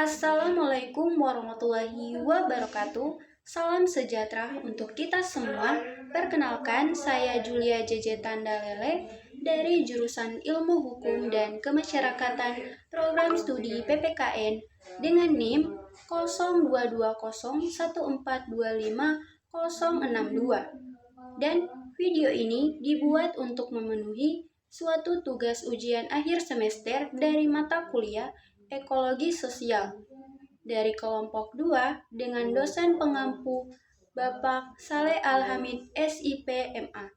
Assalamualaikum warahmatullahi wabarakatuh. Salam sejahtera untuk kita semua. Perkenalkan, saya Julia JJ Tandalele dari jurusan Ilmu Hukum dan Kemasyarakatan Program Studi PPKN dengan NIM 022014250062. Dan video ini dibuat untuk memenuhi suatu tugas ujian akhir semester dari mata kuliah Ekologi Sosial dari kelompok 2 dengan dosen pengampu Bapak Saleh Alhamid SIP MA.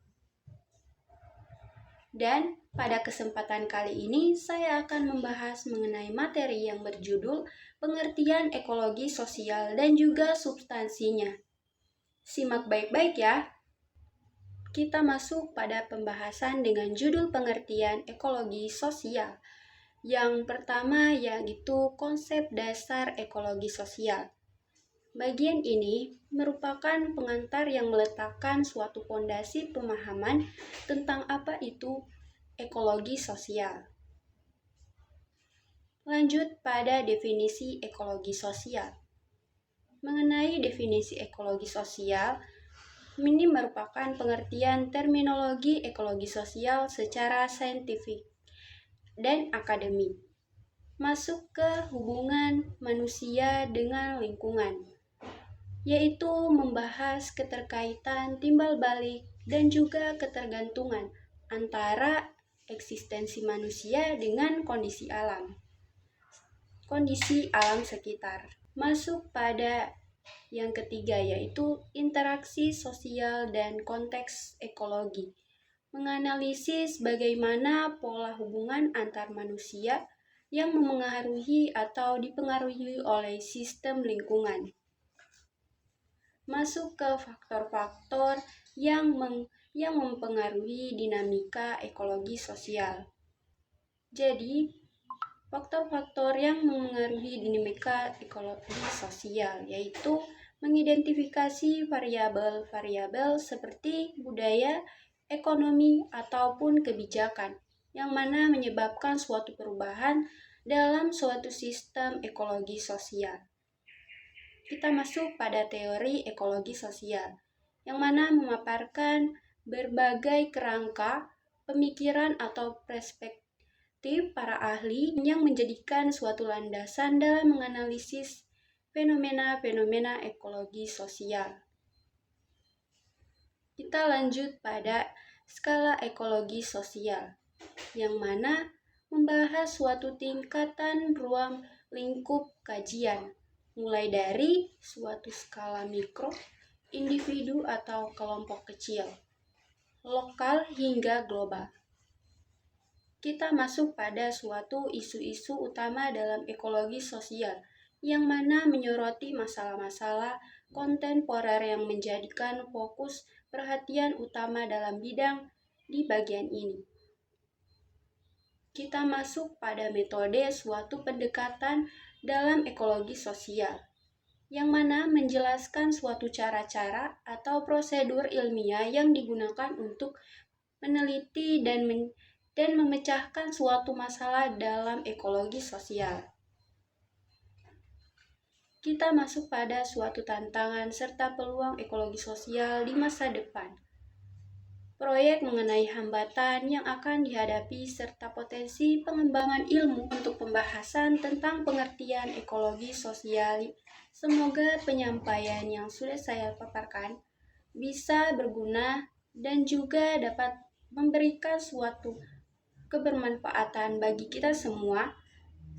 Dan pada kesempatan kali ini saya akan membahas mengenai materi yang berjudul pengertian ekologi sosial dan juga substansinya. Simak baik-baik ya. Kita masuk pada pembahasan dengan judul pengertian ekologi sosial. Yang pertama yaitu konsep dasar ekologi sosial. Bagian ini merupakan pengantar yang meletakkan suatu fondasi pemahaman tentang apa itu ekologi sosial. Lanjut pada definisi ekologi sosial. Mengenai definisi ekologi sosial, ini merupakan pengertian terminologi ekologi sosial secara saintifik dan akademik, masuk ke hubungan manusia dengan lingkungan, yaitu membahas keterkaitan timbal balik dan juga ketergantungan antara eksistensi manusia dengan kondisi alam sekitar. Masuk pada yang ketiga yaitu interaksi sosial dan konteks ekologi. Menganalisis bagaimana pola hubungan antar manusia yang memengaruhi atau dipengaruhi oleh sistem lingkungan. Masuk ke faktor-faktor yang mempengaruhi dinamika ekologi sosial. Jadi, faktor-faktor yang memengaruhi dinamika ekologi sosial yaitu mengidentifikasi variabel-variabel seperti budaya, ekonomi, ataupun kebijakan, yang mana menyebabkan suatu perubahan dalam suatu sistem ekologi sosial. Kita masuk pada teori ekologi sosial, yang mana memaparkan berbagai kerangka, pemikiran atau perspektif para ahli yang menjadikan suatu landasan dalam menganalisis fenomena-fenomena ekologi sosial. Kita lanjut pada skala ekologi sosial, yang mana membahas suatu tingkatan ruang lingkup kajian, mulai dari suatu skala mikro, individu atau kelompok kecil, lokal hingga global. Kita masuk pada suatu isu-isu utama dalam ekologi sosial, yang mana menyoroti masalah-masalah kontemporer yang menjadikan fokus perhatian utama dalam bidang di bagian ini. Kita masuk pada metode suatu pendekatan dalam ekologi sosial, yang mana menjelaskan suatu cara-cara atau prosedur ilmiah yang digunakan untuk meneliti dan memecahkan suatu masalah dalam ekologi sosial. Kita masuk pada suatu tantangan serta peluang ekologi sosial di masa depan. Proyek mengenai hambatan yang akan dihadapi serta potensi pengembangan ilmu untuk pembahasan tentang pengertian ekologi sosial. Semoga penyampaian yang sudah saya paparkan bisa berguna dan juga dapat memberikan suatu kebermanfaatan bagi kita semua.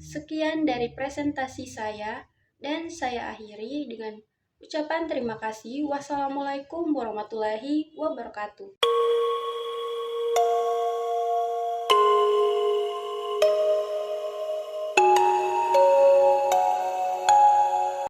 Sekian dari presentasi saya, dan saya akhiri dengan ucapan terima kasih. Wassalamualaikum warahmatullahi wabarakatuh.